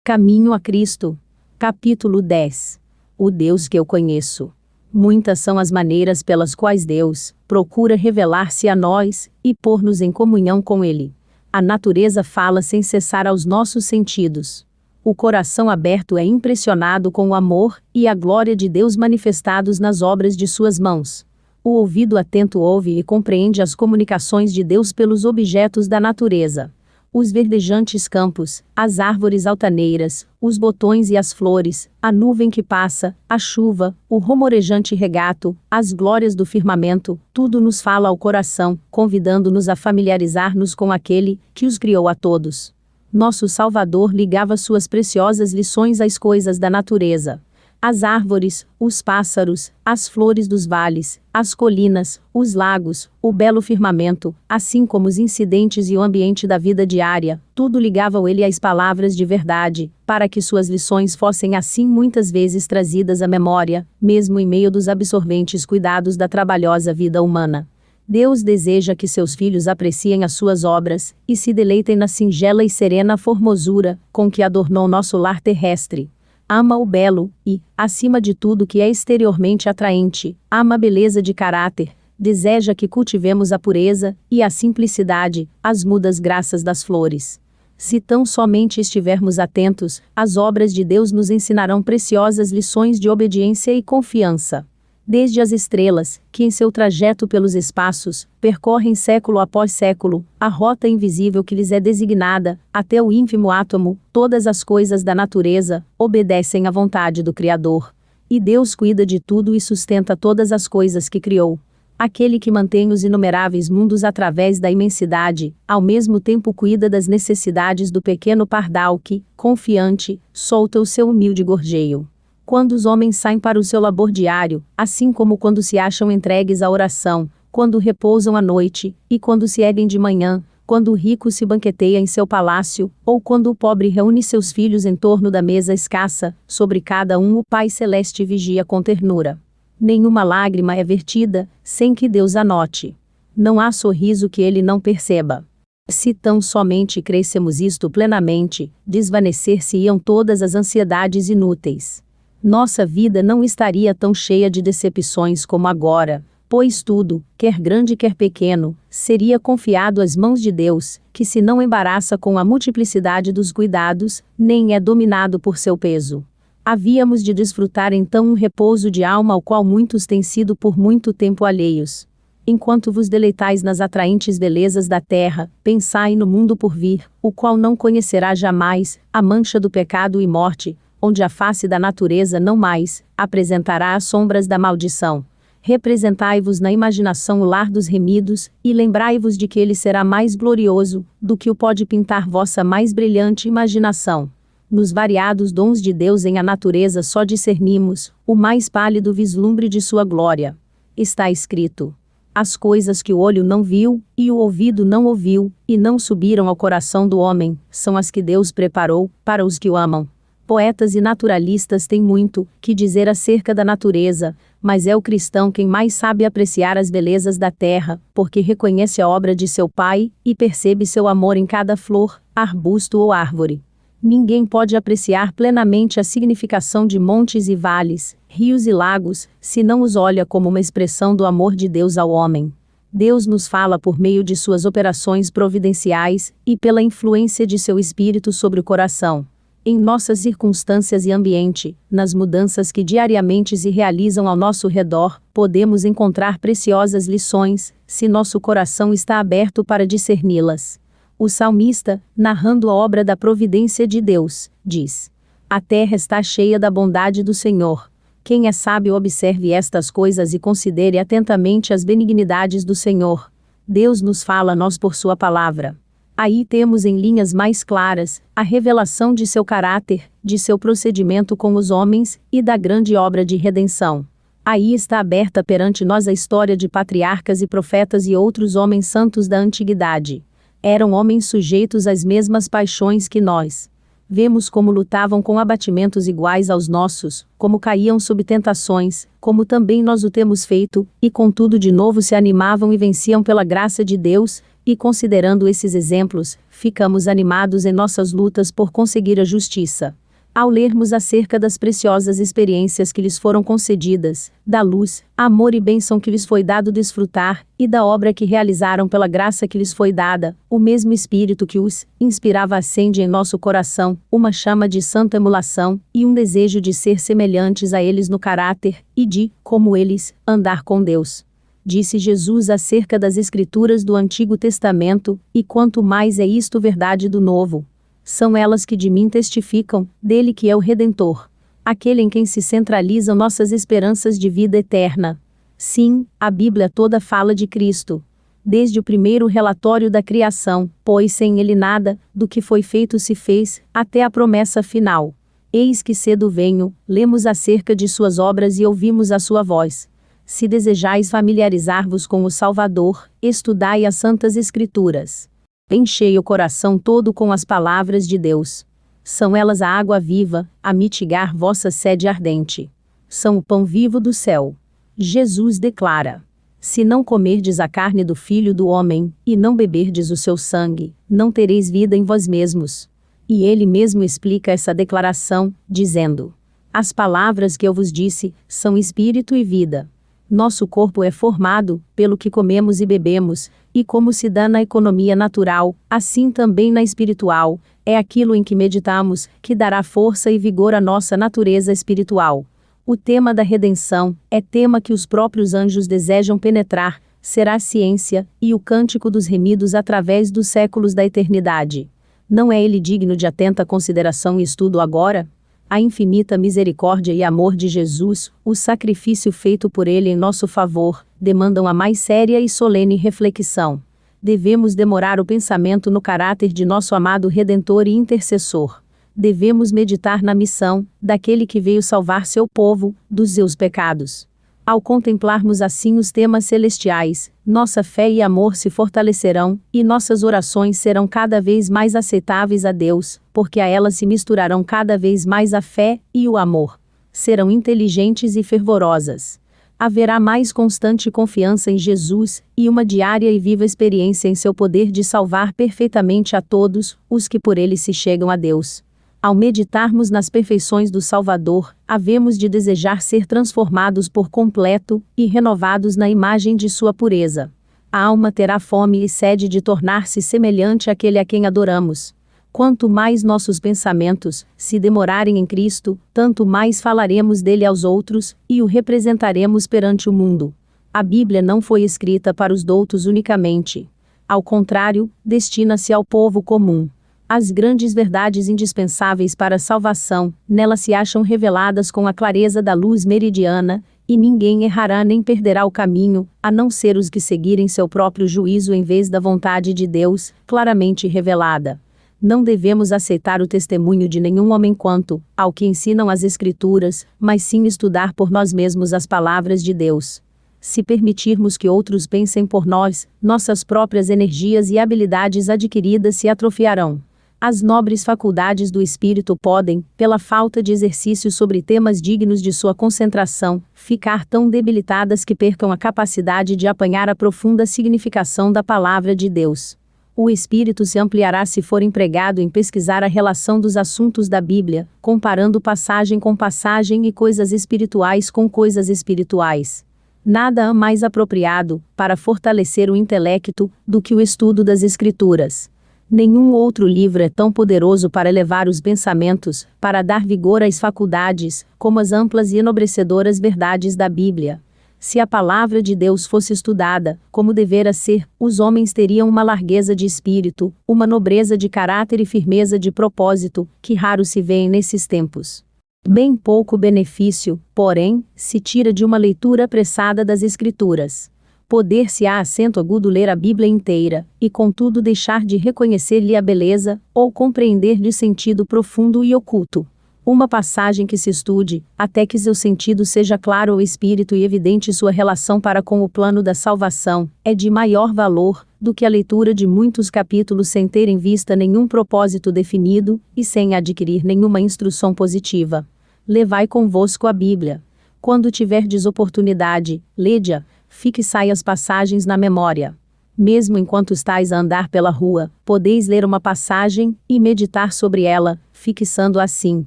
Caminho a Cristo. Capítulo 10. O Deus que eu conheço. Muitas são as maneiras pelas quais Deus procura revelar-se a nós e pôr-nos em comunhão com Ele. A natureza fala sem cessar aos nossos sentidos. O coração aberto é impressionado com o amor e a glória de Deus manifestados nas obras de suas mãos. O ouvido atento ouve e compreende as comunicações de Deus pelos objetos da natureza. Os verdejantes campos, as árvores altaneiras, os botões e as flores, a nuvem que passa, a chuva, o rumorejante regato, as glórias do firmamento, tudo nos fala ao coração, convidando-nos a familiarizar-nos com aquele que os criou a todos. Nosso Salvador ligava suas preciosas lições às coisas da natureza. As árvores, os pássaros, as flores dos vales, as colinas, os lagos, o belo firmamento, assim como os incidentes e o ambiente da vida diária, tudo ligava ele às palavras de verdade, para que suas lições fossem assim muitas vezes trazidas à memória, mesmo em meio dos absorventes cuidados da trabalhosa vida humana. Deus deseja que seus filhos apreciem as suas obras, e se deleitem na singela e serena formosura, com que adornou nosso lar terrestre. Ama o belo e, acima de tudo que é exteriormente atraente, ama a beleza de caráter, deseja que cultivemos a pureza e a simplicidade, as mudas graças das flores. Se tão somente estivermos atentos, as obras de Deus nos ensinarão preciosas lições de obediência e confiança. Desde as estrelas, que em seu trajeto pelos espaços, percorrem século após século, a rota invisível que lhes é designada, até o ínfimo átomo, todas as coisas da natureza, obedecem à vontade do Criador. E Deus cuida de tudo e sustenta todas as coisas que criou. Aquele que mantém os inumeráveis mundos através da imensidade, ao mesmo tempo cuida das necessidades do pequeno pardal que, confiante, solta o seu humilde gorjeio. Quando os homens saem para o seu labor diário, assim como quando se acham entregues à oração, quando repousam à noite, e quando se erguem de manhã, quando o rico se banqueteia em seu palácio, ou quando o pobre reúne seus filhos em torno da mesa escassa, sobre cada um o Pai Celeste vigia com ternura. Nenhuma lágrima é vertida, sem que Deus a note. Não há sorriso que ele não perceba. Se tão somente crescemos isto plenamente, desvanecer-se-iam todas as ansiedades inúteis. Nossa vida não estaria tão cheia de decepções como agora, pois tudo, quer grande quer pequeno, seria confiado às mãos de Deus, que se não embaraça com a multiplicidade dos cuidados, nem é dominado por seu peso. Havíamos de desfrutar então um repouso de alma ao qual muitos têm sido por muito tempo alheios. Enquanto vos deleitais nas atraentes belezas da terra, pensai no mundo por vir, o qual não conhecerá jamais a mancha do pecado e morte, onde a face da natureza não mais apresentará as sombras da maldição. Representai-vos na imaginação o lar dos remidos, e lembrai-vos de que ele será mais glorioso do que o pode pintar vossa mais brilhante imaginação. Nos variados dons de Deus em a natureza só discernimos o mais pálido vislumbre de sua glória. Está escrito: as coisas que o olho não viu, e o ouvido não ouviu, e não subiram ao coração do homem, são as que Deus preparou para os que o amam. Poetas e naturalistas têm muito que dizer acerca da natureza, mas é o cristão quem mais sabe apreciar as belezas da terra, porque reconhece a obra de seu Pai, e percebe seu amor em cada flor, arbusto ou árvore. Ninguém pode apreciar plenamente a significação de montes e vales, rios e lagos, se não os olha como uma expressão do amor de Deus ao homem. Deus nos fala por meio de suas operações providenciais, e pela influência de seu Espírito sobre o coração. Em nossas circunstâncias e ambiente, nas mudanças que diariamente se realizam ao nosso redor, podemos encontrar preciosas lições, se nosso coração está aberto para discerni-las. O salmista, narrando a obra da providência de Deus, diz: a terra está cheia da bondade do Senhor. Quem é sábio observe estas coisas e considere atentamente as benignidades do Senhor. Deus nos fala a nós por sua palavra. Aí temos em linhas mais claras a revelação de seu caráter, de seu procedimento com os homens e da grande obra de redenção. Aí está aberta perante nós a história de patriarcas e profetas e outros homens santos da antiguidade. Eram homens sujeitos às mesmas paixões que nós. Vemos como lutavam com abatimentos iguais aos nossos, como caíam sob tentações, como também nós o temos feito, e contudo de novo se animavam e venciam pela graça de Deus, e considerando esses exemplos, ficamos animados em nossas lutas por conseguir a justiça. Ao lermos acerca das preciosas experiências que lhes foram concedidas, da luz, amor e bênção que lhes foi dado desfrutar, e da obra que realizaram pela graça que lhes foi dada, o mesmo Espírito que os inspirava acende em nosso coração uma chama de santa emulação, e um desejo de ser semelhantes a eles no caráter, e de, como eles, andar com Deus. Disse Jesus acerca das Escrituras do Antigo Testamento, e quanto mais é isto verdade do Novo. São elas que de mim testificam, dele que é o Redentor, aquele em quem se centralizam nossas esperanças de vida eterna. Sim, a Bíblia toda fala de Cristo. Desde o primeiro relatório da criação, pois sem ele nada, do que foi feito se fez, até a promessa final. Eis que cedo venho, lemos acerca de suas obras e ouvimos a sua voz. Se desejais familiarizar-vos com o Salvador, estudai as Santas Escrituras. Enchei o coração todo com as palavras de Deus. São elas a água viva, a mitigar vossa sede ardente. São o pão vivo do céu. Jesus declara: se não comerdes a carne do Filho do Homem, e não beberdes o seu sangue, não tereis vida em vós mesmos. E ele mesmo explica essa declaração, dizendo: as palavras que eu vos disse, são espírito e vida. Nosso corpo é formado, pelo que comemos e bebemos, e como se dá na economia natural, assim também na espiritual, é aquilo em que meditamos, que dará força e vigor à nossa natureza espiritual. O tema da redenção, é tema que os próprios anjos desejam penetrar, será a ciência, e o cântico dos remidos através dos séculos da eternidade. Não é ele digno de atenta consideração e estudo agora? A infinita misericórdia e amor de Jesus, o sacrifício feito por ele em nosso favor, demandam a mais séria e solene reflexão. Devemos demorar o pensamento no caráter de nosso amado Redentor e Intercessor. Devemos meditar na missão daquele que veio salvar seu povo dos seus pecados. Ao contemplarmos assim os temas celestiais, nossa fé e amor se fortalecerão, e nossas orações serão cada vez mais aceitáveis a Deus, porque a elas se misturarão cada vez mais a fé e o amor. Serão inteligentes e fervorosas. Haverá mais constante confiança em Jesus, e uma diária e viva experiência em seu poder de salvar perfeitamente a todos os que por ele se chegam a Deus. Ao meditarmos nas perfeições do Salvador, havemos de desejar ser transformados por completo, e renovados na imagem de sua pureza. A alma terá fome e sede de tornar-se semelhante àquele a quem adoramos. Quanto mais nossos pensamentos se demorarem em Cristo, tanto mais falaremos dele aos outros, e o representaremos perante o mundo. A Bíblia não foi escrita para os doutos unicamente. Ao contrário, destina-se ao povo comum. As grandes verdades indispensáveis para a salvação, nela se acham reveladas com a clareza da luz meridiana, e ninguém errará nem perderá o caminho, a não ser os que seguirem seu próprio juízo em vez da vontade de Deus, claramente revelada. Não devemos aceitar o testemunho de nenhum homem quanto ao que ensinam as Escrituras, mas sim estudar por nós mesmos as palavras de Deus. Se permitirmos que outros pensem por nós, nossas próprias energias e habilidades adquiridas se atrofiarão. As nobres faculdades do espírito podem, pela falta de exercício sobre temas dignos de sua concentração, ficar tão debilitadas que percam a capacidade de apanhar a profunda significação da palavra de Deus. O espírito se ampliará se for empregado em pesquisar a relação dos assuntos da Bíblia, comparando passagem com passagem e coisas espirituais com coisas espirituais. Nada há mais apropriado, para fortalecer o intelecto, do que o estudo das Escrituras. Nenhum outro livro é tão poderoso para elevar os pensamentos, para dar vigor às faculdades, como as amplas e enobrecedoras verdades da Bíblia. Se a palavra de Deus fosse estudada, como devera ser, os homens teriam uma largueza de espírito, uma nobreza de caráter e firmeza de propósito, que raro se vêem nesses tempos. Bem pouco benefício, porém, se tira de uma leitura apressada das Escrituras. Poder-se-á acento agudo ler a Bíblia inteira, e contudo deixar de reconhecer-lhe a beleza, ou compreender-lhe sentido profundo e oculto. Uma passagem que se estude, até que seu sentido seja claro ao espírito e evidente sua relação para com o plano da salvação, é de maior valor, do que a leitura de muitos capítulos sem ter em vista nenhum propósito definido, e sem adquirir nenhuma instrução positiva. Levai convosco a Bíblia. Quando tiverdes oportunidade, lede-a, fixai as passagens na memória. Mesmo enquanto estais a andar pela rua, podeis ler uma passagem e meditar sobre ela, fixando assim.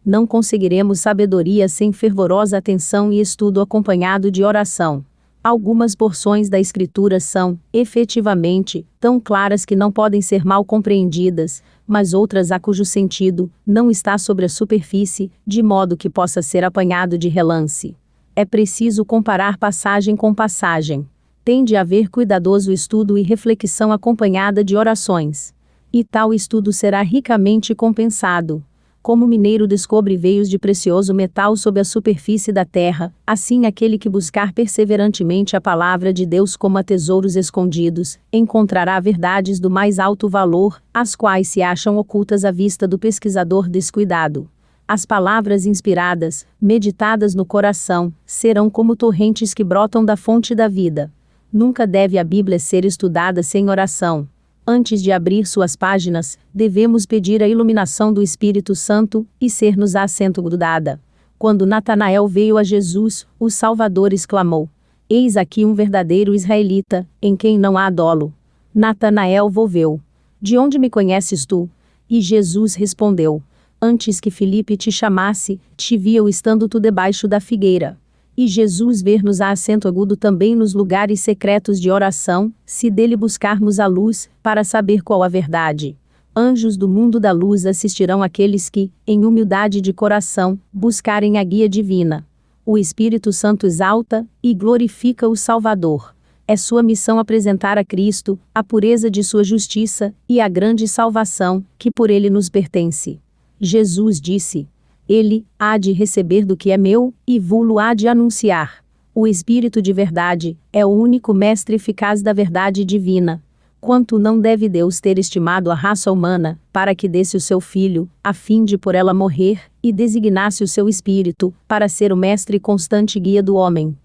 Não conseguiremos sabedoria sem fervorosa atenção e estudo acompanhado de oração. Algumas porções da Escritura são, efetivamente, tão claras que não podem ser mal compreendidas, mas outras há cujo sentido não está sobre a superfície, de modo que possa ser apanhado de relance. É preciso comparar passagem com passagem. Tem de haver cuidadoso estudo e reflexão acompanhada de orações. E tal estudo será ricamente compensado. Como o mineiro descobre veios de precioso metal sob a superfície da terra, assim aquele que buscar perseverantemente a palavra de Deus como a tesouros escondidos, encontrará verdades do mais alto valor, as quais se acham ocultas à vista do pesquisador descuidado. As palavras inspiradas, meditadas no coração, serão como torrentes que brotam da fonte da vida. Nunca deve a Bíblia ser estudada sem oração. Antes de abrir suas páginas, devemos pedir a iluminação do Espírito Santo e ser-nos a assento dada. Quando Natanael veio a Jesus, o Salvador exclamou: Eis aqui um verdadeiro israelita, em quem não há dolo. Natanael volveu: De onde me conheces tu? E Jesus respondeu: Antes que Filipe te chamasse, te vi eu estando tu debaixo da figueira. E Jesus ver-nos a assento agudo também nos lugares secretos de oração, se dele buscarmos a luz, para saber qual a verdade. Anjos do mundo da luz assistirão àqueles que, em humildade de coração, buscarem a guia divina. O Espírito Santo exalta e glorifica o Salvador. É sua missão apresentar a Cristo, a pureza de sua justiça, e a grande salvação, que por ele nos pertence. Jesus disse: Ele há de receber do que é meu, e vô-lo há de anunciar. O Espírito de verdade é o único mestre eficaz da verdade divina. Quanto não deve Deus ter estimado a raça humana, para que desse o seu Filho, a fim de por ela morrer, e designasse o seu Espírito, para ser o mestre e constante guia do homem.